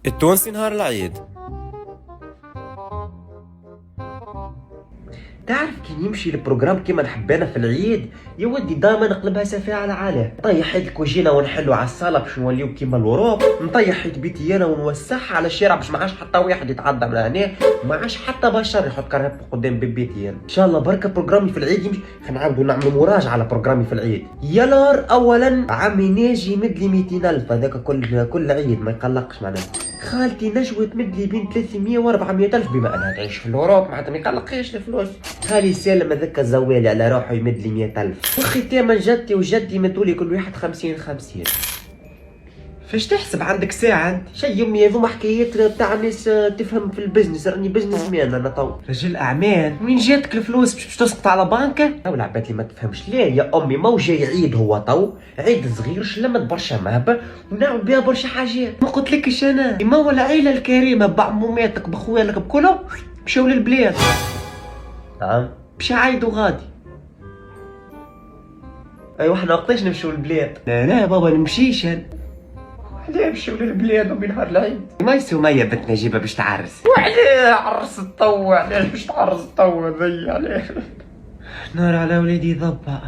التونسي نهار العيد. تعرف كي يمشي البروجرام كيما نحبينا في العيد يا ودي دائما نقلبها سفيها على عاليه. نطيح حيت الكوجينه ونحلو على الصاله باش نوليو كيما الاوروب. نطيح حيت بيتي انا ونوسعها على الشارع باش ما عادش حتى واحد يتعدى من هنا، ما عادش حتى بشر يحط كرهب قدام بيتي انا. ان شاء الله بركه بروجرامي في العيد يمشي. نعاودوا نعملوا مراجعه على بروجرامي في العيد. يا نهار اولا عمي ناجي يمد لي 200,000 هذاك كل عيد ما يقلقش معناها. خالتي نجوى تمد لي بين 300 و 400,000 بما انها تعيش في الاوروب معناتها ما يقلقيش الفلوس. خالي سالم هذاك الزوالي على روحه يمد لي 100,000. واخي تامن جدتي وجدي يمدولي كل واحد 50-50. فاش تحسب عندك ساعة انت؟ شي يمي هذوما حكايات تاع ناس تفهم في البزنس، راني بزنس مان انا تو رجل اعمال. منين جاتك الفلوس باش تسقط على بنكة؟ او العباد اللي ما تفهمش. لا يا امي ما جاي عيد هو تو عيد صغير شلمت برشا مهبة ونعمل بها برشا حاجات. ما قلتلكش انا ما هو العيلة الكريمة بعموماتك بخوالك بكلهم مشاو للبلاد. نعم باش يعيدوا غادي. ايوا احنا وقتاش نمشيو للبلاد؟ لا بابا نمشيش انا. علاه نمشيو للبلاد وبنهار العيد؟ ما يسوى ميا بنت نجيبها باش تعرس. وعلاه عرس الطو؟ علاش باش تعرس الطو ذي علاه؟ نار على وليدي ضبع.